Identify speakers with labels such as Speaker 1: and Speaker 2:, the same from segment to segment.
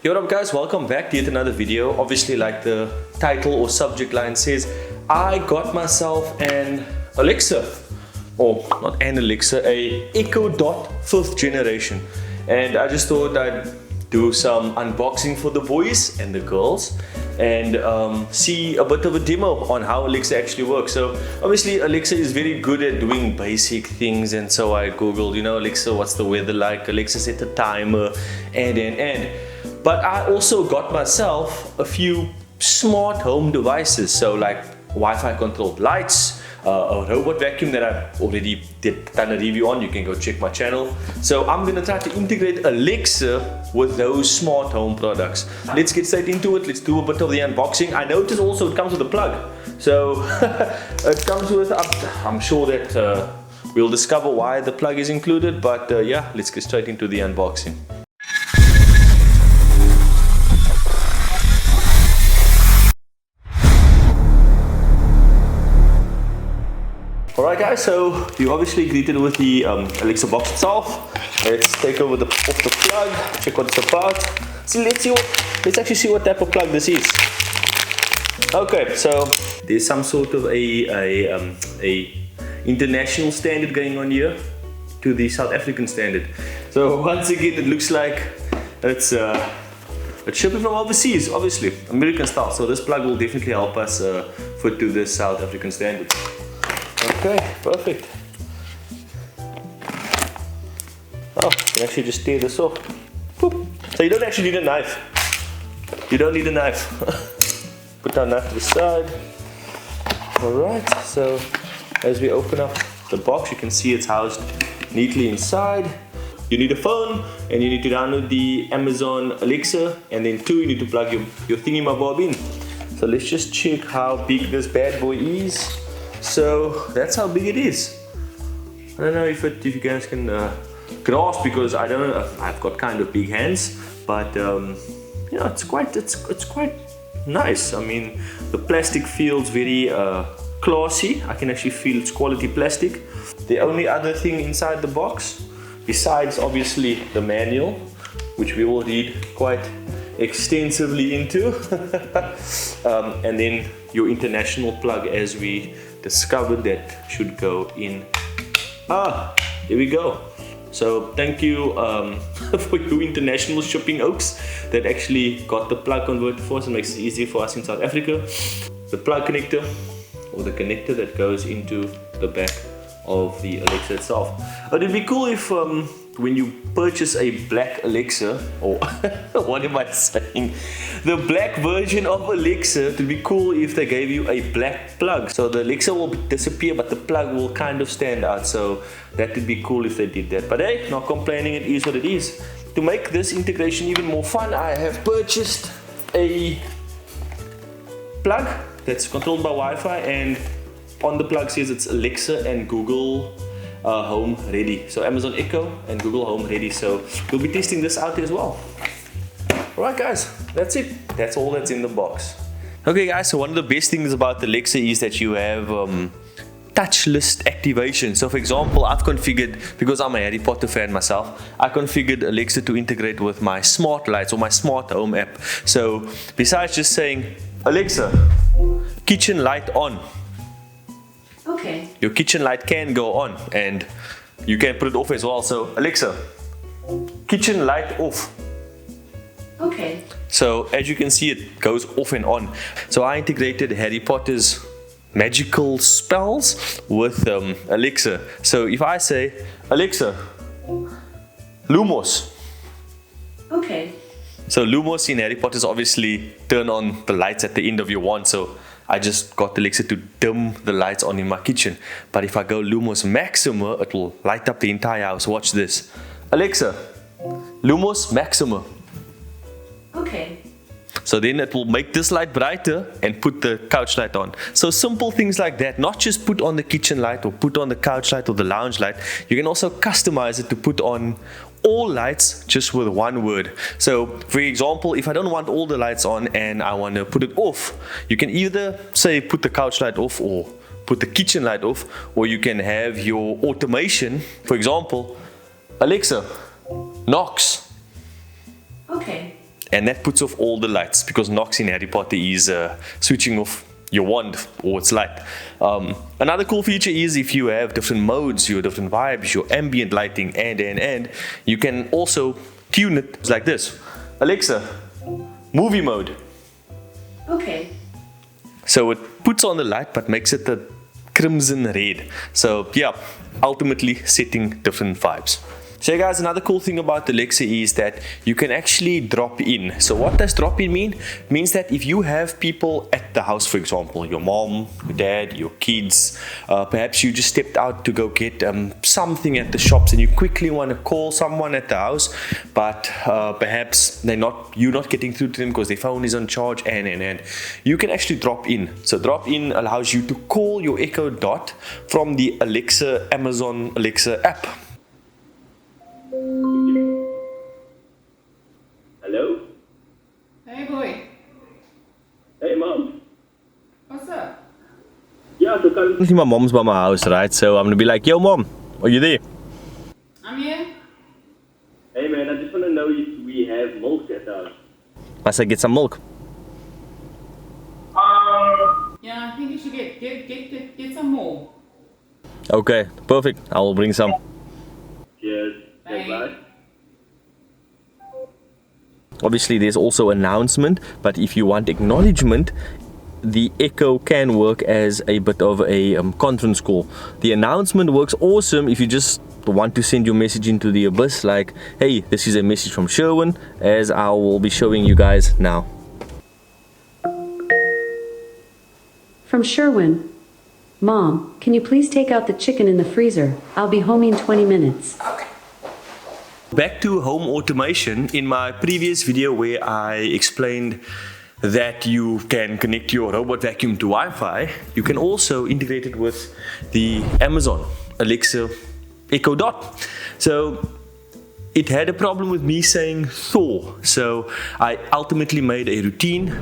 Speaker 1: Yo, what up guys, welcome back to yet another video. Obviously, like the title or subject line says, I got myself an Alexa, or not an Alexa, a Echo Dot 5th generation. And I just thought I'd do some unboxing for the boys and the girls and see a bit of a demo on how Alexa actually works. So obviously Alexa is very good at doing basic things, and so I googled, Alexa, what's the weather like? Alexa, set a timer, and but I also got myself a few smart home devices, so like Wi-Fi controlled lights, a robot vacuum that I already done a review on. You can go check my channel. So I'm gonna try to integrate Alexa with those smart home products. Let's get straight into it. Let's do a bit of the unboxing. I noticed also it comes with a plug. So it comes with, I'm sure that we'll discover why the plug is included, but yeah, let's get straight into the unboxing. Alright guys, so you obviously greeted with the Alexa box itself. Let's take over off the plug, check what it's about. Let's actually see what type of plug this is. Okay, so there's some sort of a international standard going on here to the South African standard. So once again, it looks like it's shipping from overseas, obviously American style. So this plug will definitely help us fit to the South African standard. Okay, perfect. Oh, you can actually just tear this off. Boop. So you don't actually need a knife. You don't need a knife. Put our knife to the side. Alright, so as we open up the box, you can see it's housed neatly inside. You need a phone, and you need to download the Amazon Alexa, and then you need to plug your thingy-mabob in. So let's just check how big this bad boy is. So that's how big it is. I don't know if you guys can grasp, because I don't know, I've got kind of big hands, but it's quite nice. I mean, the plastic feels very classy. I can actually feel it's quality plastic. The only other thing inside the box, besides obviously the manual, which we will read quite extensively into, and then your international plug, as we discovered, that should go in. There we go. So thank you for your international shipping oaks that actually got the plug converted for us and makes it easy for us in South Africa. The plug connector, or the connector that goes into the back of the Alexa itself. It'd be cool if when you purchase a black Alexa, or what am I saying? The black version of Alexa, it'd be cool if they gave you a black plug. So the Alexa will disappear, but the plug will kind of stand out. So that would be cool if they did that. But hey, not complaining, it is what it is. To make this integration even more fun, I have purchased a plug that's controlled by Wi-Fi, and on the plug says it's Alexa and Google Home ready. So Amazon Echo and Google Home ready. So we'll be testing this out as well. Alright guys, that's it. That's all that's in the box. Okay guys, so one of the best things about Alexa is that you have touchless activation. So for example, I've configured, because I'm a Harry Potter fan myself, I configured Alexa to integrate with my smart lights or my smart home app. So besides just saying, Alexa, kitchen light on,
Speaker 2: okay,
Speaker 1: your kitchen light can go on, and you can put it off as well. So Alexa, kitchen light off.
Speaker 2: okay.
Speaker 1: So as you can see, it goes off and on. So I integrated Harry Potter's magical spells with Alexa. So if I say, Alexa, Lumos.
Speaker 2: Okay.
Speaker 1: So Lumos in Harry Potter is obviously turn on the lights at the end of your wand. So I just got Alexa to dim the lights on in my kitchen. But if I go Lumos Maxima, it will light up the entire house. Watch this. Alexa, Lumos Maxima.
Speaker 2: Okay.
Speaker 1: So then it will make this light brighter and put the couch light on. So simple things like that, not just put on the kitchen light or put on the couch light or the lounge light. You can also customize it to put on all lights just with one word. So for example, if I don't want all the lights on and I want to put it off, you can either say put the couch light off or put the kitchen light off, or you can have your automation, for example, Alexa, Knox.
Speaker 2: Okay.
Speaker 1: and that puts off all the lights, because Nox in Harry Potter is switching off your wand or its light. Another cool feature is if you have different modes, your different vibes, your ambient lighting, and you can also tune it like this. Alexa, movie mode.
Speaker 2: Okay.
Speaker 1: So it puts on the light but makes it a crimson red. So yeah, ultimately setting different vibes. So guys, another cool thing about Alexa is that you can actually drop in. So what does drop in mean? It means that if you have people at the house, for example, your mom, your dad, your kids, perhaps you just stepped out to go get something at the shops and you quickly want to call someone at the house, but perhaps you're not getting through to them because their phone is on charge, and you can actually drop in. So drop in allows you to call your Echo Dot from the Amazon Alexa app.
Speaker 3: Hello?
Speaker 4: Hey boy,
Speaker 3: Hey mom.
Speaker 4: what's up?
Speaker 3: Yeah, so currently
Speaker 1: My mom's by my house, right? So I'm gonna be like, yo mom, are you there?
Speaker 4: I'm here.
Speaker 3: hey man, I just want to know if we have milk at the house.
Speaker 1: Must I get some milk?
Speaker 4: Yeah, I think you should get some more.
Speaker 1: Okay, perfect. I will bring some.
Speaker 3: Cheers.
Speaker 4: Bye.
Speaker 3: Bye.
Speaker 1: Obviously there's also announcement, but if you want acknowledgement, the Echo can work as a bit of a conference call. The announcement works awesome if you just want to send your message into the abyss, like, hey, this is a message from Sherwin, as I will be showing you guys now.
Speaker 5: From Sherwin. Mom, can you please take out the chicken in the freezer? I'll be home in 20 minutes.
Speaker 1: Back to home automation. In my previous video where I explained that you can connect your robot vacuum to Wi-Fi, you can also integrate it with the Amazon Alexa Echo Dot. So it had a problem with me saying thaw, so I ultimately made a routine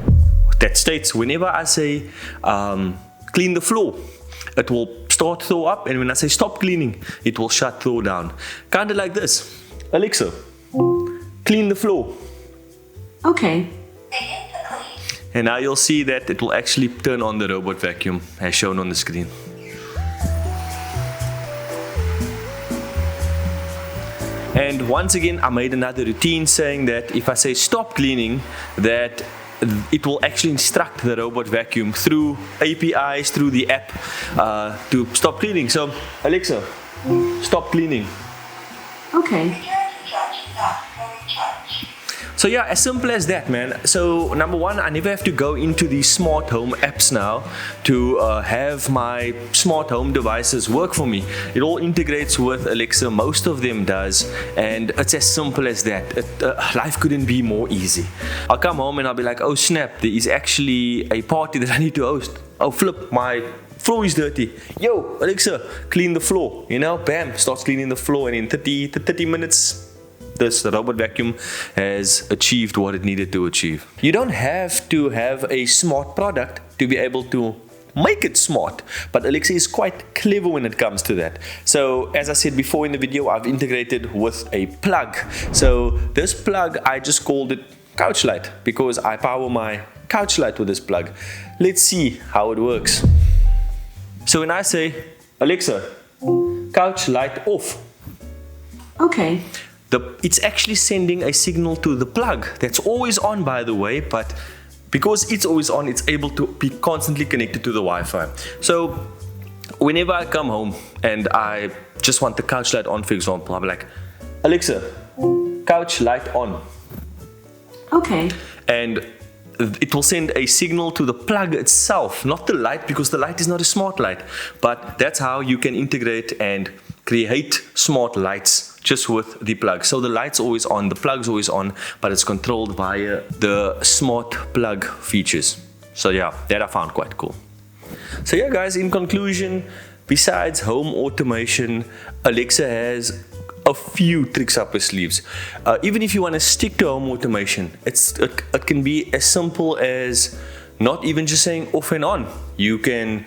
Speaker 1: that states whenever I say clean the floor, it will start thaw up, and when I say stop cleaning, it will shut thaw down. Kind of like this. Alexa, clean the floor.
Speaker 2: Okay.
Speaker 1: And now you'll see that it will actually turn on the robot vacuum as shown on the screen. And once again, I made another routine saying that if I say stop cleaning, that it will actually instruct the robot vacuum through APIs, through the app, to stop cleaning. So, Alexa, stop cleaning.
Speaker 2: Okay.
Speaker 1: So yeah, as simple as that, man. So number one, I never have to go into these smart home apps now to have my smart home devices work for me. It all integrates with Alexa, most of them does, and it's as simple as that. Life couldn't be more easy. I'll come home and I'll be like, oh snap, there is actually a party that I need to host. Oh flip, my floor is dirty. Yo, Alexa, clean the floor. You know, bam, starts cleaning the floor, and in 30 minutes, the robot vacuum has achieved what it needed to achieve. You don't have to have a smart product to be able to make it smart, but Alexa is quite clever when it comes to that. So as I said before in the video, I've integrated with a plug. So this plug, I just called it couch light because I power my couch light with this plug. Let's see how it works. So when I say, Alexa, couch light off,
Speaker 2: Okay.
Speaker 1: it's actually sending a signal to the plug that's always on, by the way, but because it's always on, it's able to be constantly connected to the Wi-Fi. So whenever I come home and I just want the couch light on, for example, I'll be like, Alexa, couch light on.
Speaker 2: Okay.
Speaker 1: And it will send a signal to the plug itself, not the light, because the light is not a smart light. But that's how you can integrate and create smart lights just with the plug. So the light's always on, the plug's always on, but it's controlled via the smart plug features. So yeah, that I found quite cool. So yeah guys, in conclusion, besides home automation, Alexa has a few tricks up her sleeves. Even if you want to stick to home automation, it can be as simple as not even just saying off and on. You can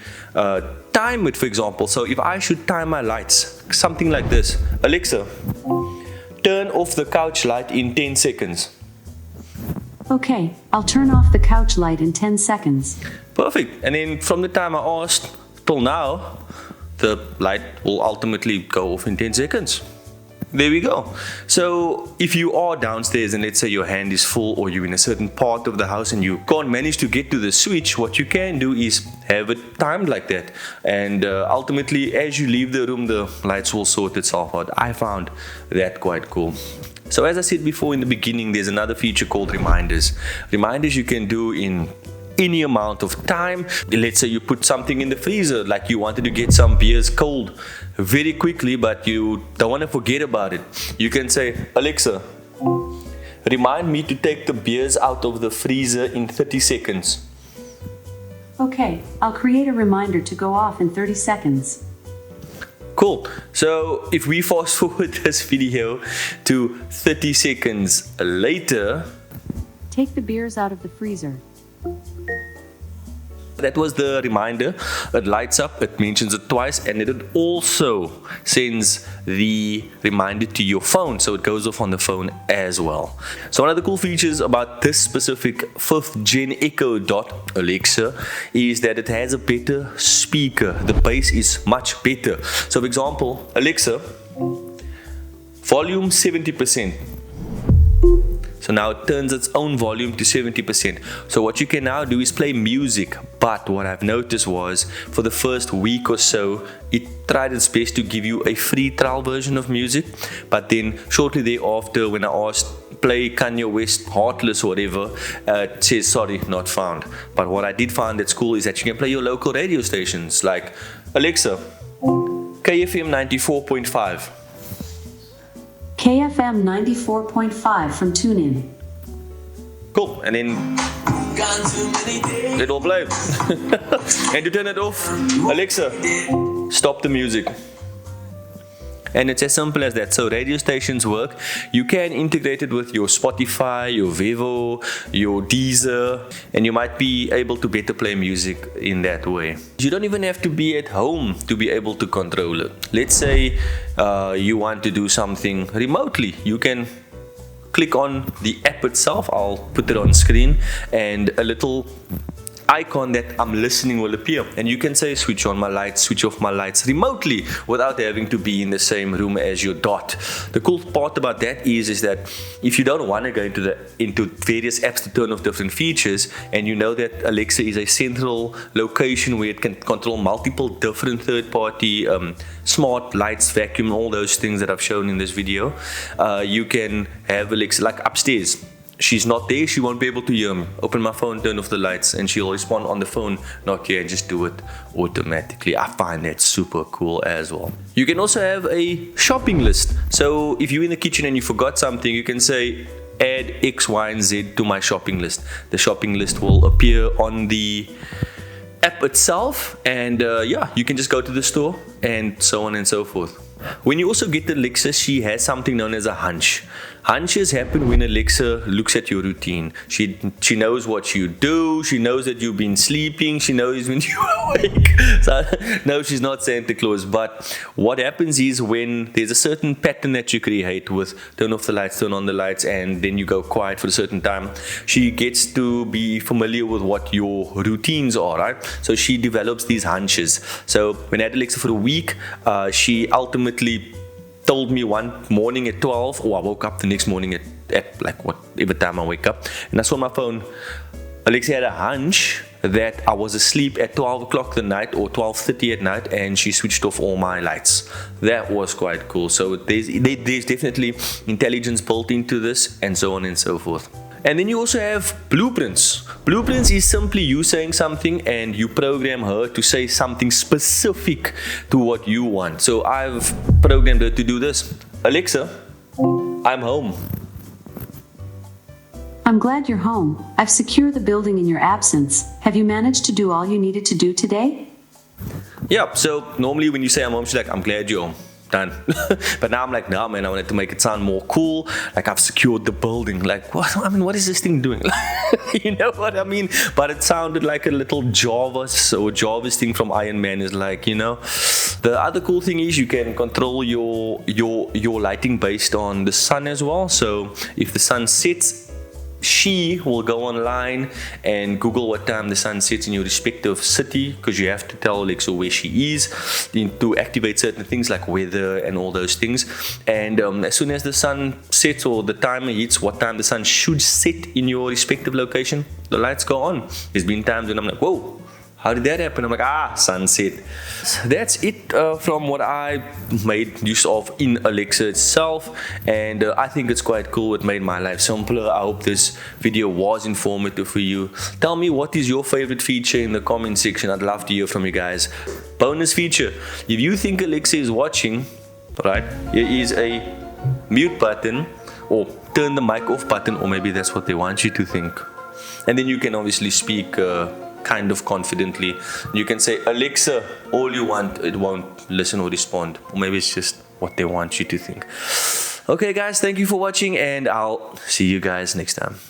Speaker 1: time it, for example. So if I should time my lights, something like this. Alexa, turn off the couch light in 10 seconds.
Speaker 5: Okay, I'll turn off the couch light in 10 seconds.
Speaker 1: Perfect. And then from the time I asked till now, the light will ultimately go off in 10 seconds. There we go. So if you are downstairs and let's say your hand is full or you're in a certain part of the house and you can't manage to get to the switch, what you can do is have it timed like that. And ultimately, as you leave the room, the lights will sort itself out. I found that quite cool. So as I said before in the beginning, there's another feature called reminders. Reminders you can do in any amount of time. Let's say you put something in the freezer, like you wanted to get some beers cold very quickly, but you don't want to forget about it. You can say, Alexa, remind me to take the beers out of the freezer in 30 seconds.
Speaker 5: Okay, I'll create a reminder to go off in 30 seconds.
Speaker 1: Cool. So if we fast forward this video to 30 seconds later,
Speaker 5: Take the beers out of the freezer.
Speaker 1: that was the reminder. It lights up, it mentions it twice, and it also sends the reminder to your phone, so it goes off on the phone as well. So one of the cool features about this specific 5th gen Echo Dot Alexa is that it has a better speaker. The bass is much better. So for example, Alexa, volume 70%. So now it turns its own volume to 70%. So what you can now do is play music. But what I've noticed was for the first week or so, it tried its best to give you a free trial version of music. But then shortly thereafter, when I asked play Kanye West, Heartless or whatever, it says sorry, not found. But what I did find that's cool is that you can play your local radio stations like Alexa, KFM 94.5.
Speaker 5: KFM 94.5 from TuneIn.
Speaker 1: Cool, and then it'll play. And to turn it off, Alexa, stop the music. And it's as simple as that. So radio stations work. You can integrate it with your Spotify, your Vevo, your Deezer, and you might be able to better play music in that way. You don't even have to be at home to be able to control it. Let's say you want to do something remotely. You can click on the app itself. I'll put it on screen, and a little icon that I'm listening will appear, and you can say switch on my lights, switch off my lights remotely without having to be in the same room as your dot. The cool part about that is that if you don't want to go into various apps to turn off different features, and you know that Alexa is a central location where it can control multiple different third-party smart lights, vacuum, all those things that I've shown in this video, you can have Alexa like upstairs. She's not there, she won't be able to hear me. Open my phone, turn off the lights, and she'll respond on the phone, not here, and just do it automatically. I find that super cool as well. You can also have a shopping list. So if you're in the kitchen and you forgot something, you can say add X, Y, and Z to my shopping list. The shopping list will appear on the app itself, and yeah, you can just go to the store and so on and so forth. When you also get Alexa, she has something known as a hunch. Hunches happen when Alexa looks at your routine. She knows what you do, she knows that you've been sleeping, she knows when you're awake. So, no, she's not Santa Claus, but what happens is when there's a certain pattern that you create with turn off the lights, turn on the lights, and then you go quiet for a certain time, she gets to be familiar with what your routines are, right? So she develops these hunches. So when I had Alexa for a week, she ultimately told me one morning at 12, or I woke up the next morning at like whatever time I wake up, and I saw my phone. Alexa had a hunch that I was asleep at 12 o'clock the night or 12:30 at night, and she switched off all my lights. That was quite cool. So there's definitely intelligence built into this, and so on and so forth. And then you also have blueprints. Blueprints is simply you saying something and you program her to say something specific to what you want. So I've programmed her to do this. Alexa, I'm home.
Speaker 5: I'm glad you're home. I've secured the building in your absence. Have you managed to do all you needed to do today?
Speaker 1: Yeah, so normally when you say I'm home, she's like, I'm glad you're home. Done. But now I'm like, no man, I wanted to make it sound more cool, like I've secured the building. Like what? I mean, what is this thing doing? You know what I mean? But it sounded like a little Jarvis thing from Iron Man is like, you know. The other cool thing is you can control your lighting based on the sun as well. So if the sun sets she will go online and Google what time the sun sets in your respective city, because you have to tell Alexa where she is to activate certain things like weather and all those things. And as soon as the sun sets, or the timer hits what time the sun should set in your respective location, the lights go on. There's been times when I'm like, whoa, how did that happen? I'm like, sunset. So that's it from what I made use of in Alexa itself, and I think it's quite cool. It made my life simpler. I hope this video was informative for you. Tell me, what is your favorite feature in the comment section. I'd love to hear from you guys. Bonus feature: if you think Alexa is watching, right, here is a mute button or turn the mic off button, or maybe that's what they want you to think, and then you can obviously speak kind of confidently. You can say, Alexa, all you want. It won't listen or respond, or maybe it's just what they want you to think. Okay guys, thank you for watching, and I'll see you guys next time.